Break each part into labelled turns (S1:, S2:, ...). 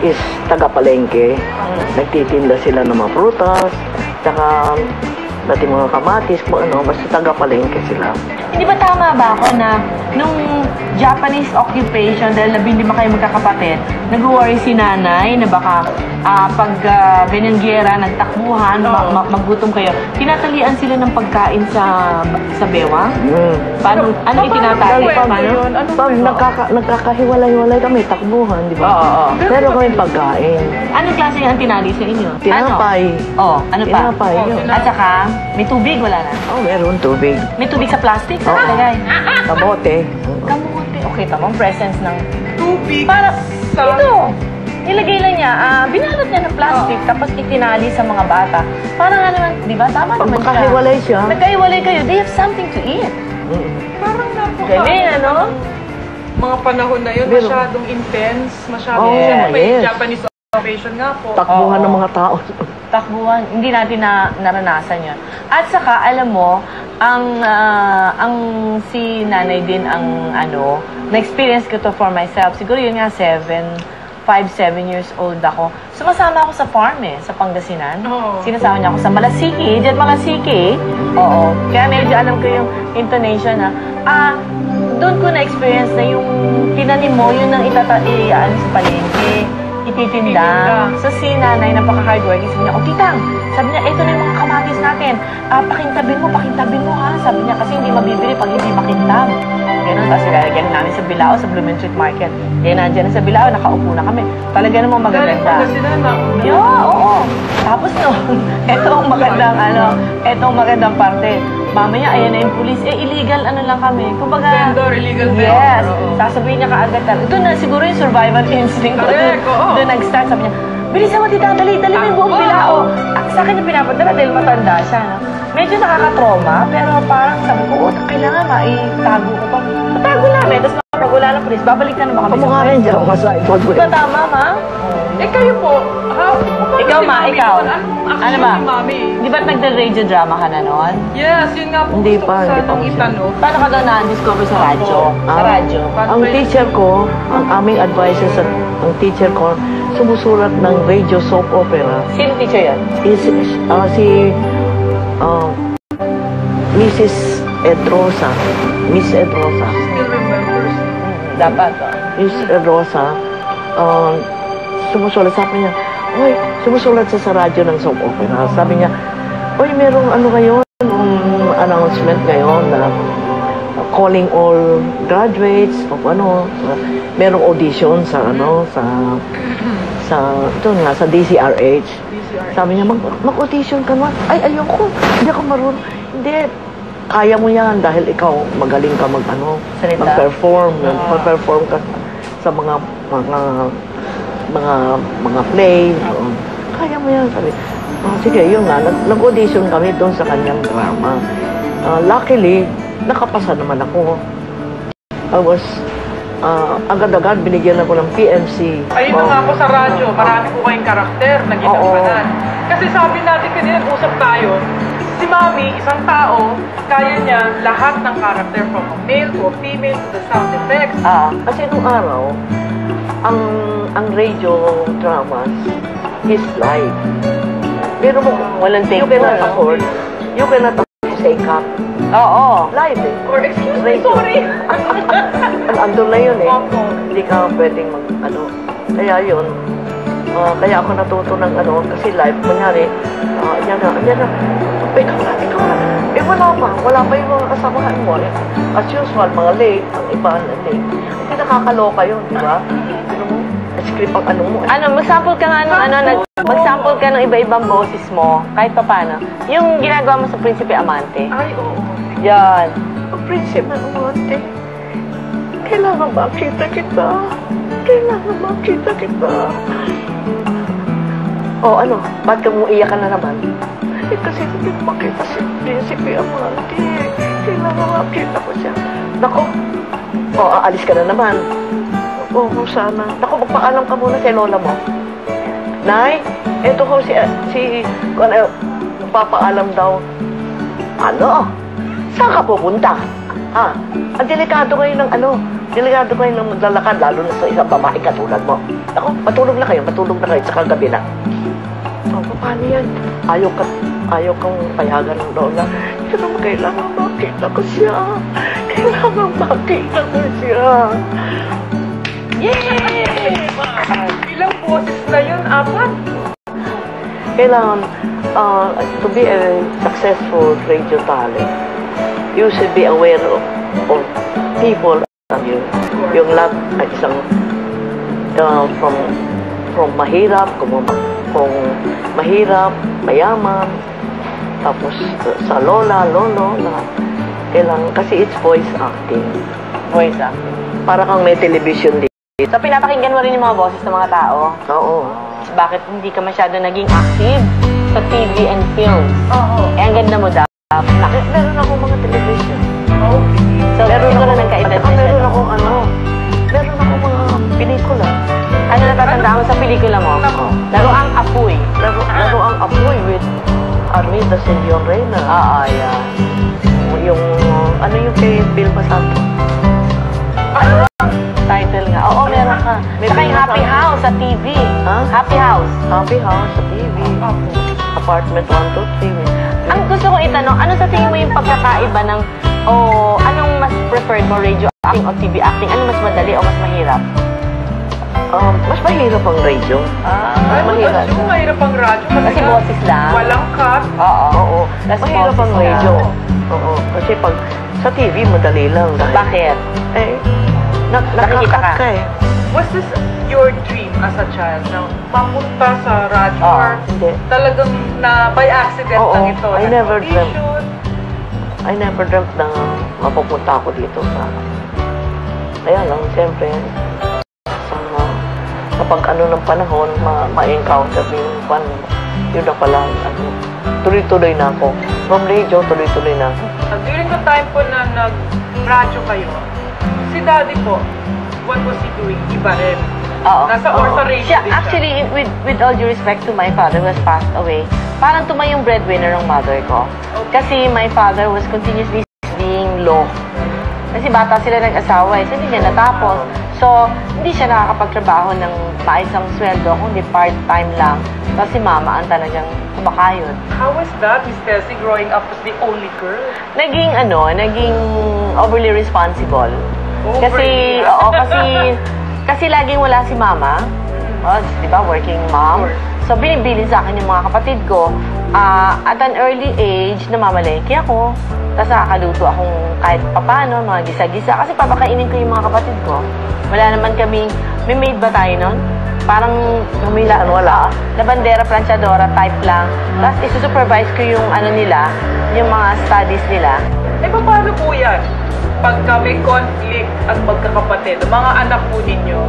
S1: is taga-palengke. Nagtitinda sila ng mga prutas, tsaka dating mga kamatis, kung ano, basta taga-palengke sila.
S2: Hindi ba tama ba ako na nung Japanese occupation, dahil 15 kayo magkakapatid, nag-worry si nanay na baka pag ganyang giyera, nagtakbuhan, maggutom kayo, tinatalian sila ng pagkain sa bewang? Paano, ano itinatali?
S1: Pag nagkakahiwalay-hiwalay kami, takbuhan, di ba?
S2: Oo.
S1: Pero kami pagkain.
S2: Anong klase ang tinali sa inyo?
S1: Tinapay.
S2: Ano pa?
S1: Tinapay, yun.
S2: At saka, may tubig, wala na?
S1: Meron tubig.
S2: May tubig sa plastic? Saan nalagay?
S1: Kamote.
S2: Kamote. Okay, tamang presence ng tubig. Para, ito, nilagay lang niya, binalot niya ng plastic, tapos itinali sa mga bata. Para nga naman, di ba? Tama naman siya.
S1: Magkahiwalay siya.
S2: Nagkahiwalay kayo, they have something to eat.
S3: Parang
S2: Galing, ano?
S3: mga panahon na yun, masyadong intense, masyadong may Japanese occupation nga po.
S1: Takbuhan ng mga tao.
S2: Takbuhan, hindi natin naranasan yun. At saka, alam mo, ang si nanay din ang na-experience ko to for myself. Siguro yun nga, 5-7 years old ako. Sumasama ako sa farm sa Pangasinan. Sinasama niya ako sa Malasiki. Diyan Malasiki. Oo. Kaya medyo alam ko yung intonation na, doon ko na-experience na yung tinanim mo, yun ang sa palengke. Ititinda. So si nanay, napaka-hardworking. Sabi niya, titang, sabi niya, ito na yung mga kamatis natin. Pakintabin mo ha. Sabi niya, kasi hindi mabibili pag hindi makintab. Ganun, tapos ilalagyan namin sa Bilao, sa Blooming Street Market. Kaya nandiyan na sa Bilao, nakaupo na kami. Talaga namang magaganda. Oo. Tapos etong magandang parte. Mamaya, ayan na yung pulis. Illegal lang kami. Kumbaga,
S3: vendor, illegal vendor.
S2: Yes. Sasabihin niya kaagad. Ito na siguro yung survival instinct. Doon nag-start. Sabi niya, bilisan mo tita, dali mo yung buong Bilao. Sa akin yung pinapadala dahil matanda siya. Medyo nakaka-trauma, pero parang sabi ko, kailangan maitago ko pa. Tatago namin. Tapos pag wala ng pulis, babalik na naman kami sa
S1: Kumukha rin dyan, masay.
S2: Diba tama, ma?
S3: Kayo po,
S2: ikaw, ma, ikaw. Ano ba?
S3: Mami?
S2: Di ba't nagda-radio drama ka na noon?
S3: Yes, yun nga po.
S1: Hindi pa
S3: itanong.
S2: Paano ka daw na-discover sa radyo? Sa radyo?
S1: Ang teacher ko, ang aming advisor ang teacher ko, sumusulat ng radio soap opera.
S2: Sino teacher yan?
S1: Mrs. Edrosa. Miss Edrosa.
S3: Still remembers.
S2: Dapat,
S1: Miss Edrosa, sumusulat sa akin niya, sumusulat sa radyo ng soap opera. Sabi niya, merong ngayon, announcement ngayon na calling all graduates of merong audition sa sa DCRH. Sabi niya, mag-audition ka naman. Ayoko, hindi ako marunong. Hindi, kaya mo yan dahil ikaw magaling ka mag-perform. Mag-perform ka sa mga play. Kaya mo yan. Sabi, sige, yun nga. Nag-audition kami doon sa kanyang drama. Luckily, nakapasa naman ako. I was, agad-agad binigyan ako ng PMC.
S3: Ayun na nga po sa radyo, marami po kayong karakter na ginampanan. Kasi sabi natin kanina, nag-usap tayo, si Mami, isang tao, kaya niya lahat ng karakter from a male to a female to the sound effects.
S1: Kasi nung araw, ang radio dramas is live. Pero
S2: walang take
S1: you cannot afford to say cut.
S2: Oo.
S1: Live
S3: Or excuse me, sorry.
S1: Andun na yun Hindi ka pwedeng Kaya yun. Kaya ako natuto ng kasi live. Kunyari, yan na. Ikaw na. Wala pa yung mga kasamahan mo. As usual, mga late, ang iba na late. Hindi nakakaloka yun, di ba? Script ang mo.
S2: Mag-sample ka nga mag-sample ka ng iba-ibang boses mo, kahit pa paano. Yung ginagawa mo sa Prinsipe Amante.
S3: Ay, oo.
S2: Yan.
S1: Ang Prinsipe Amante, kailangan makita kita. Ba't ka mo iyakan na naman? Kasi hindi ko makita si Prinsipe Amante. Kailangan makita ko siya. Nako, aalis ka na naman. Sana. Naku, magpaalam ka muna sa lola mo. Nay, eto ko papaalam daw. Saan ka pupunta? Ang delikado ngayon ng Delikado kayo nang maglalakad, lalo na sa isang babae katulad mo. Ako, matulog na kayo sa kagabi na. Oh, paano yan? Ayaw kang payagan ng lola. Pero kailangan makita ko siya. Kailangan makita ko siya.
S3: Yay! Ilang boses na yun? 4?
S1: Kailangan, to be a successful radio talent, you should be aware of people around you. Yung lahat ay isang, from mahirap, kung mahirap, mayaman, tapos sa lola, lolo, lahat. Kailangan, kasi it's voice acting.
S2: Voice acting.
S1: Para kang may television dito.
S2: So, pinapakinggan mo rin yung mga boses ng mga tao?
S1: Oo.
S2: Bakit hindi ka masyado naging active sa TV and films?
S3: Oo.
S2: Eh, ang ganda mo daw.
S1: Meron akong mga television.
S3: Okay.
S2: So, siguro na nagka-edad
S1: At
S2: na siya.
S1: meron akong meron akong mga pelikula.
S2: Ano natatandaan mo sa pelikula mo? Laro ang apoy.
S1: Laro ang apoy with Armida Senyor Reyna.
S2: Yeah.
S1: Yung, ano yung kay Vilma Santos?
S2: Title nga. Oo, meron ka.
S1: May
S2: Saka yung
S1: Vilma
S2: Happy
S1: Santos.
S2: House sa TV.
S1: Ha?
S2: Happy House.
S1: Happy House sa TV. Apartment 1, 2, 3.
S2: Ang gusto kong itanong, ano sa tingin mo yung pagkakaiba ng, anong mas preferred mo, radio acting o TV acting? Ano mas madali o mas mahirap?
S1: Mas mahirap ang radio.
S3: Ay,
S1: mahirap.
S3: mahirap ang radyo.
S2: Kasi boses lang.
S3: Walang cut.
S1: Oo.
S2: Mas
S1: Mahirap ang
S2: boses
S1: radio.
S2: lang.
S1: Oo. Kasi pag sa TV, madali lang. Dahil,
S2: Bakit?
S1: Eh,
S2: Nakikita
S1: nakakat
S2: ka.
S1: ka eh.
S3: Was this your dream as a child na mapunta sa radyo?
S2: Oo,
S3: Or
S1: hindi.
S3: talagang na by accident
S1: Oo,
S3: lang ito?
S1: I never
S3: Nag-audition?
S1: I never dreamt na mapupunta ako dito sa... Kaya lang, siyempre, kapag ng panahon, ma-encounter mo yung yun na pala, tuloy-tuloy na ako. From radio, tuloy-tuloy na ako.
S3: During the time po na nag-radyo kayo, si Daddy po, what was he doing? Iba rin.
S2: Oo.
S3: Nasa or sa radio
S2: Siya,
S3: din siya.
S2: actually, with all due respect to my father who has passed away, parang tumayong breadwinner ng mother ko. Kasi my father was continuously being low. Kasi bata sila nag-asawa so hindi niya natapos. So, hindi siya nakakapagtrabaho ng maisang sweldo, kundi part-time lang. Tapos si mama ang talagang kumakayod.
S3: How was that, Miss Tessie, growing up as the only girl?
S2: Naging overly responsible.
S3: Overly.
S2: Kasi laging wala si mama. Di ba, working mom. So, binibilin sa akin yung mga kapatid ko. At an early age, namamalengke ako. Tapos nakakaluto akong kahit papano, mga gisa-gisa. Kasi papakainin ko yung mga kapatid ko. Wala naman kaming, may maid ba tayo nun? Parang, wala. Labandera, planchadora, type lang. Tapos isusupervise ko yung nila, yung mga studies nila.
S3: Eh, paano po yan? Pagka may conflict at magkakapatid, mga anak po ninyo,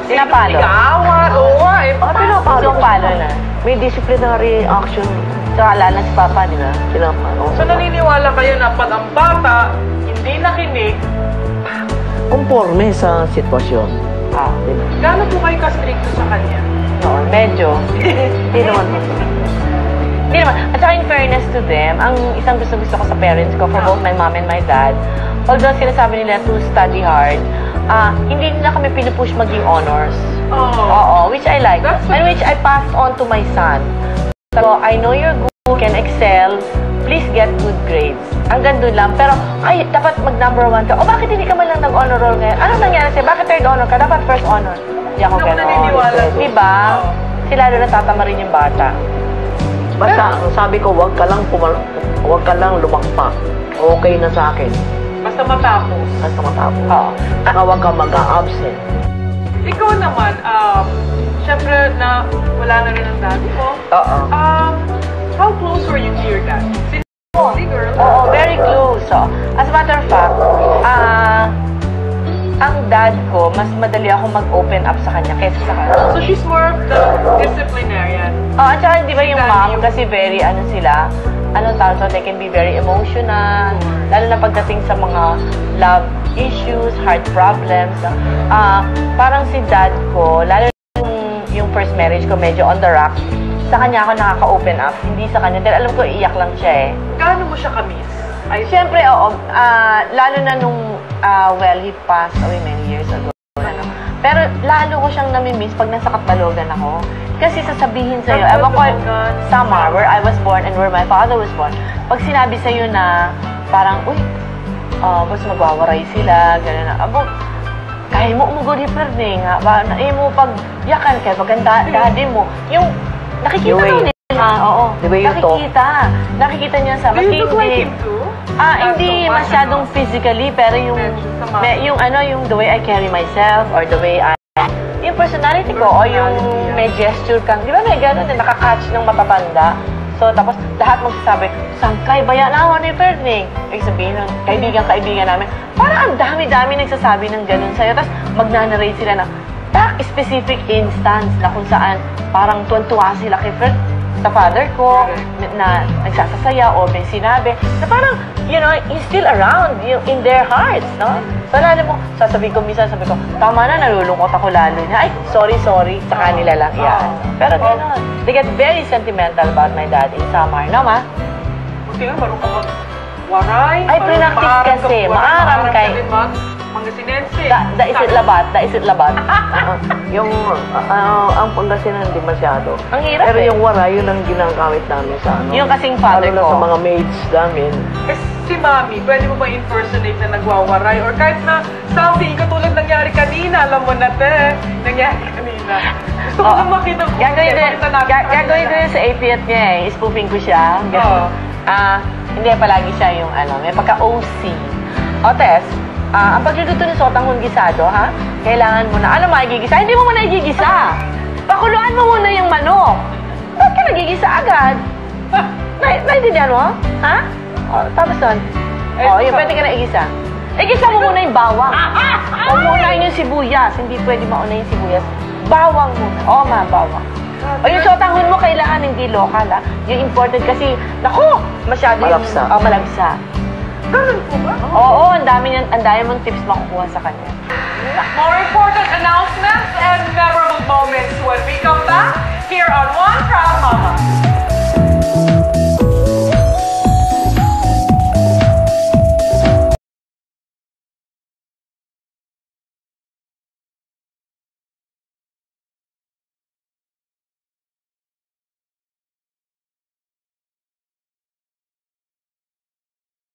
S2: Pinapalo.
S3: Nag-aawat, oo
S1: Pinapalo.
S2: So, palo na.
S1: May disciplinary action.
S2: So, alala si Papa, di ba?
S1: Pinapalo.
S3: So, naniniwala kayo na pag ang bata hindi nakinig,
S1: Conforme sa sitwasyon. Diba?
S3: gaano po kayo ka-stricto sa kanya?
S2: Oo, medyo.
S1: Hindi naman.
S2: Hindi naman. At saka in fairness to them, ang isang gusto ko sa parents ko, for both my mom and my dad, although sinasabi nila to study hard, hindi nila kami pinupush maging honors. Oo, which I like. And which I passed on to my son. So, I know you're good, can excel, please get good grades. Hanggang doon lang. Pero, dapat mag-number 1 ka. Bakit hindi ka man lang nag-honor roll ngayon? Anong nangyari sa'yo? Bakit third honor ka? Dapat first honor. Hindi ako
S3: Hindi ako naniniwala
S2: gano'n.
S3: doon.
S2: Diba? Sila doon natatama rin yung bata.
S1: Basta, ang sabi ko, huwag ka lang lumagpak. Okay na sa akin.
S3: Basta matapos.
S1: Basta matapos.
S2: Oo.
S1: Saka huwag ka mag-a-absent.
S3: Ikaw naman, syempre na wala na rin ang daddy mo.
S1: Oo.
S3: How close were you to your dad? Since only girl.
S2: Oo, very close. So, as a matter of fact, ang dad ko, mas madali ako mag-open up sa kanya kaysa sa kanya.
S3: So she's more of the disciplinarian.
S2: At saka, di ba yung mom, kasi very, sila, so they can be very emotional, lalo na pagdating sa mga love issues, heart problems. Parang si dad ko, lalo yung first marriage ko, medyo on the rock, sa kanya ako nakaka-open up, hindi sa kanya. Dahil alam ko, iiyak lang siya eh.
S3: Gaano mo siya ka-miss?
S2: Siyempre, oo. Lalo na nung, well, he passed away many years ago. Ano. Pero lalo ko siyang namimiss pag nasa Katbalogan ako. Kasi sasabihin sa'yo, ewan ko, Samar, where I was born and where my father was born, pag sinabi sa'yo na parang, uy, basta magwawaray sila, gano'n na, abo, kaya mo umugod hiperning, ha? Mo pag yakan kayo, pag daddy mo, yung nakikita mo nila, oo,
S1: The way you talk.
S2: nakikita niya sa
S3: Do you look like
S2: matindi.
S3: him too?
S2: Hindi masyadong physically, pero yung, yung the way I carry myself, or the way yung personality ko, o yung may gesture kang, di ba may gano'n din, nakakatch ng matatanda. So, tapos lahat magsasabi, sangkay, baya na ako ni Ferning. Ibig sabihin ng kaibigan namin, parang ang dami-dami nagsasabi ng gano'n sa'yo. Tapos magnanarrate sila na, specific instance na kung saan parang tuwan-tuwa sila kay Ferd, sa father ko, na nagsasasaya o may sinabi, na parang, you know, he's still around in their hearts, no? So, lalo mo, sasabihin ko, tama na, nalulungkot ako lalo niya. Ay, sorry, sa kanila lang yan. Pero gano'n. They get very sentimental about my dad in Samar, no, ma?
S3: Buti nga, marunong ka mag-waray.
S2: Ay, pre-practice kasi. Maaram kay...
S3: Pangasinense.
S2: Da isit labat.
S1: Yung, ang Pangasinan hindi masyado.
S2: Ang hirap
S1: Pero
S2: eh.
S1: yung wara, yun ang ginagamit namin sa ano.
S2: Yung kasing father
S1: lalo na
S2: ko.
S1: sa mga maids namin.
S3: Eh, si Mami, pwede mo ba impersonate na nagwawaray? Or kahit na something katulad nangyari kanina, alam mo na, te. Nangyari kanina. Gusto ko lang makita ko.
S2: Gagawin ko yun sa 80th niya eh. Spoofing ko siya.
S3: Oo.
S2: Hindi, palagi siya yung may pagka-OC. O, Tess, ang pagluluto ni Sotanghon gisado, ha? Kailangan mo na, alam mo, igigisa? Hindi mo muna igigisa. Pakuluan mo muna yung manok. Ba't ka nagigisa agad? Naintindihan mo? Ha? O, tapos nun. Yun, pwede ka na igisa. Igisa mo muna yung bawang. Huwag mo unahin yung sibuyas. Hindi pwede mauna yung sibuyas. Bawang muna. Bawang. O yung sotanghon mo, kailangan hindi local, ha? Yung imported kasi, naku, masyado
S1: Malabsa.
S2: yung... malabsa.
S3: Ganun po ba?
S2: Oo, ang dami mong tips makukuha sa kanya.
S3: More important announcements and memorable moments when we come back here on One Proud Mama.